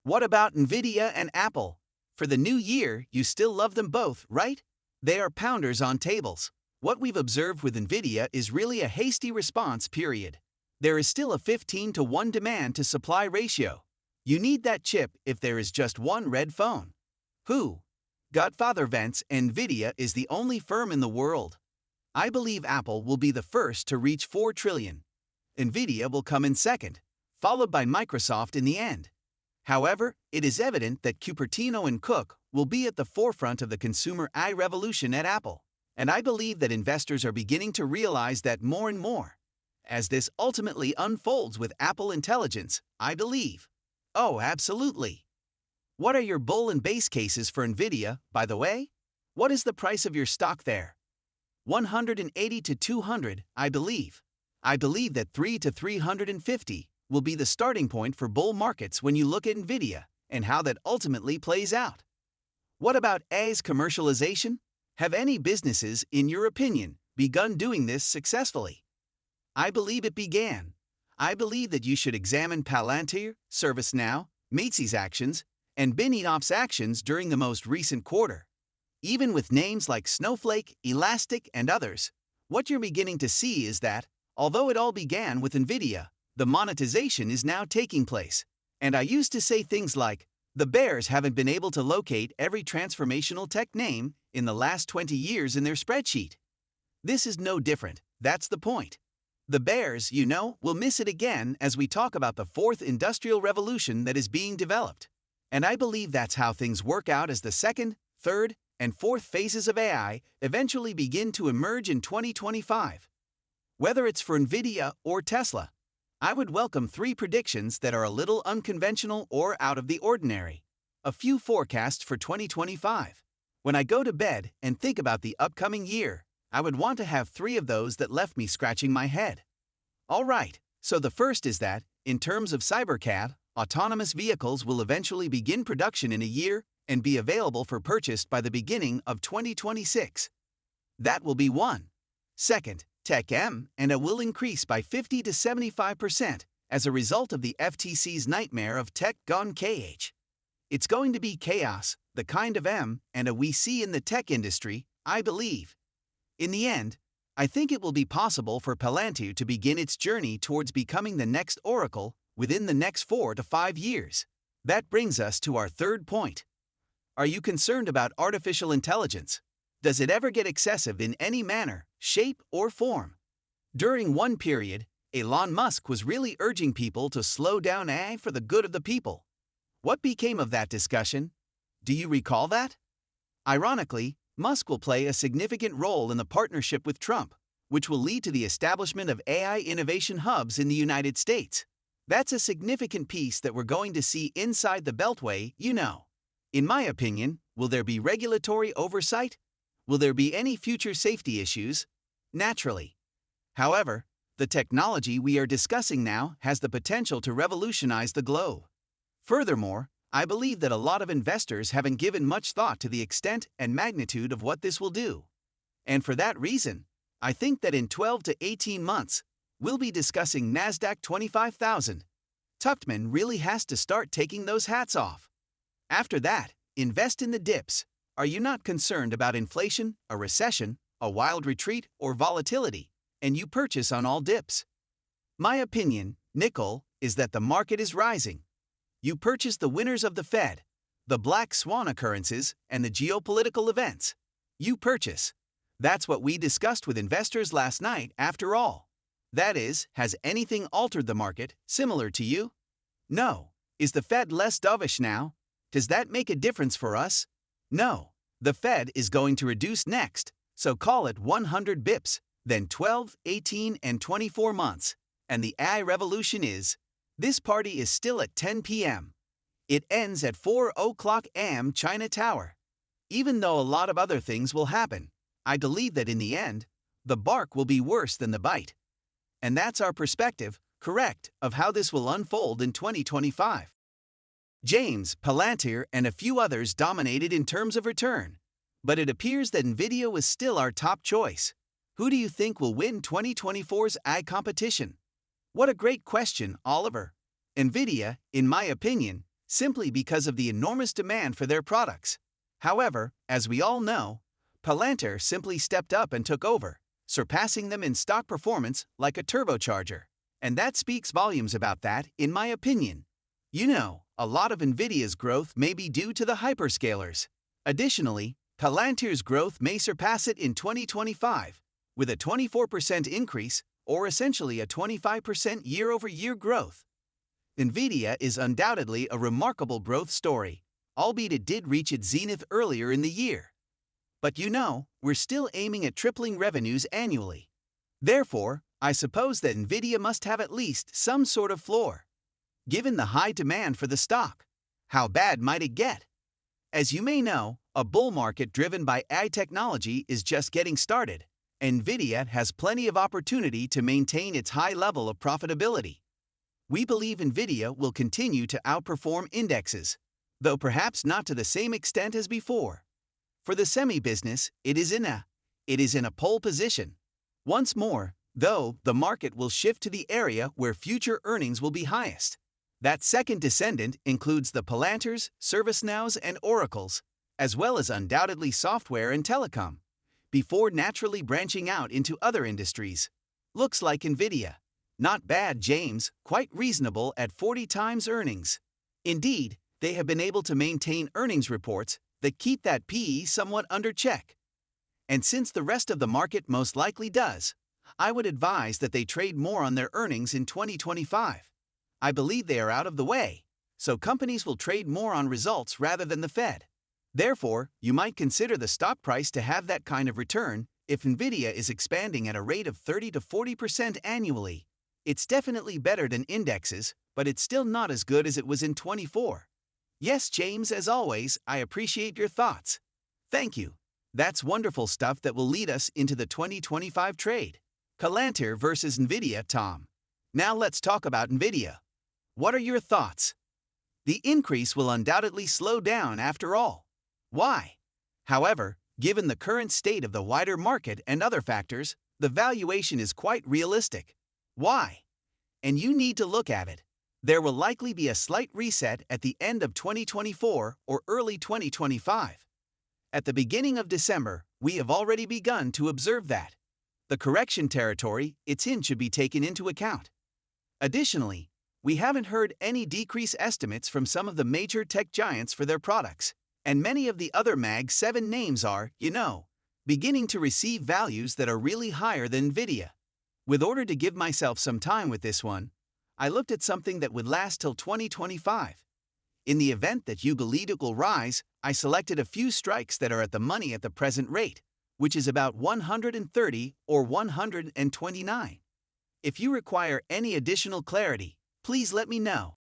What about Nvidia and Apple? For the new year, you still love them both, right? They are pounders on tables. What we've observed with Nvidia is really a hasty response period. There is still a 15 to 1 demand to supply ratio. You need that chip if there is just one red phone. Who? Godfather Vents, Nvidia is the only firm in the world. I believe Apple will be the first to reach 4 trillion. Nvidia will come in second, followed by Microsoft in the end. However, it is evident that Cupertino and Cook will be at the forefront of the consumer AI revolution at Apple, and I believe that investors are beginning to realize that more and more. As this ultimately unfolds with Apple Intelligence, I believe. Oh, absolutely. What are your bull and base cases for Nvidia, by the way? What is the price of your stock there? 180 to 200, I believe. I believe that 3 to 350 will be the starting point for bull markets when you look at Nvidia and how that ultimately plays out. What about AI's commercialization? Have any businesses, in your opinion, begun doing this successfully? I believe it began. I believe that you should examine Palantir, ServiceNow, Macy's actions, and Benioff's actions during the most recent quarter. Even with names like Snowflake, Elastic, and others, what you're beginning to see is that, although it all began with Nvidia, the monetization is now taking place. And I used to say things like, the bears haven't been able to locate every transformational tech name in the last 20 years in their spreadsheet. This is no different, that's the point. The bears, will miss it again as we talk about the fourth industrial revolution that is being developed. And I believe that's how things work out as the second, third, and fourth phases of AI eventually begin to emerge in 2025. Whether it's for Nvidia or Tesla, I would welcome 3 predictions that are a little unconventional or out of the ordinary. A few forecasts for 2025. When I go to bed and think about the upcoming year, I would want to have 3 of those that left me scratching my head. Alright, so the first is that, in terms of Cybercat, autonomous vehicles will eventually begin production in a year and be available for purchase by the beginning of 2026. That will be one. Second, Tech M and it will increase by 50 to 75% as a result of the FTC's nightmare of tech gone KH. It's going to be chaos, the kind of M and A we see in the tech industry, I believe. In the end, I think it will be possible for Palantir to begin its journey towards becoming the next Oracle within the next 4 to 5 years. That brings us to our third point. Are you concerned about artificial intelligence? Does it ever get excessive in any manner, shape, or form? During one period, Elon Musk was really urging people to slow down AI for the good of the people. What became of that discussion? Do you recall that? Ironically, Musk will play a significant role in the partnership with Trump, which will lead to the establishment of AI innovation hubs in the United States. That's a significant piece that we're going to see inside the Beltway, In my opinion, will there be regulatory oversight? Will there be any future safety issues? Naturally. However, the technology we are discussing now has the potential to revolutionize the globe. Furthermore, I believe that a lot of investors haven't given much thought to the extent and magnitude of what this will do. And for that reason, I think that in 12 to 18 months, we'll be discussing NASDAQ 25,000. Tuchtman really has to start taking those hats off. After that, invest in the dips. Are you not concerned about inflation, a recession, a wild retreat, or volatility, and you purchase on all dips? My opinion, nickel, is that the market is rising. You purchase the winners of the Fed, the black swan occurrences, and the geopolitical events. You purchase. That's what we discussed with investors last night, after all. That is, has anything altered the market, similar to you? No. Is the Fed less dovish now? Does that make a difference for us? No. The Fed is going to reduce next, so call it 100 bips, then 12, 18, and 24 months. And the AI revolution is, this party is still at 10 p.m. It ends at 4 o'clock a.m. China Tower. Even though a lot of other things will happen, I believe that in the end, the bark will be worse than the bite. And that's our perspective, correct, of how this will unfold in 2025. James, Palantir, and a few others dominated in terms of return, but it appears that Nvidia was still our top choice. Who do you think will win 2024's AI competition? What a great question, Oliver. Nvidia, in my opinion, simply because of the enormous demand for their products. However, as we all know, Palantir simply stepped up and took over, surpassing them in stock performance like a turbocharger. And that speaks volumes about that, in my opinion. You know, a lot of Nvidia's growth may be due to the hyperscalers. Additionally, Palantir's growth may surpass it in 2025, with a 24% increase, or essentially a 25% year-over-year growth. Nvidia is undoubtedly a remarkable growth story, albeit it did reach its zenith earlier in the year. But you know, we're still aiming at tripling revenues annually. Therefore, I suppose that Nvidia must have at least some sort of floor. Given the high demand for the stock, how bad might it get? As you may know, a bull market driven by AI technology is just getting started. Nvidia has plenty of opportunity to maintain its high level of profitability. We believe Nvidia will continue to outperform indexes, though perhaps not to the same extent as before. For the semi-business, it is in a pole position. Once more, though, the market will shift to the area where future earnings will be highest. That second descendant includes the Palantirs, ServiceNows, and Oracles, as well as undoubtedly software and telecom, before naturally branching out into other industries. Looks like Nvidia. Not bad, James, quite reasonable at 40 times earnings. Indeed, they have been able to maintain earnings reports that keep that PE somewhat under check. And since the rest of the market most likely does, I would advise that they trade more on their earnings in 2025. I believe they are out of the way, so companies will trade more on results rather than the Fed. Therefore, you might consider the stock price to have that kind of return if Nvidia is expanding at a rate of 30 to 40% annually. It's definitely better than indexes, but it's still not as good as it was in 24. Yes, James, as always, I appreciate your thoughts. Thank you. That's wonderful stuff that will lead us into the 2025 trade. Palantir versus Nvidia, Tom. Now let's talk about Nvidia. What are your thoughts? The increase will undoubtedly slow down after all. Why? However, given the current state of the wider market and other factors, the valuation is quite realistic. Why? And you need to look at it. There will likely be a slight reset at the end of 2024 or early 2025. At the beginning of December, we have already begun to observe that. The correction territory it's in should be taken into account. Additionally, we haven't heard any decrease estimates from some of the major tech giants for their products, and many of the other Mag 7 names are, beginning to receive values that are really higher than Nvidia. With order to give myself some time with this one, I looked at something that would last till 2025. In the event that you believe it will rise, I selected a few strikes that are at the money at the present rate, which is about 130 or 129. If you require any additional clarity, please let me know.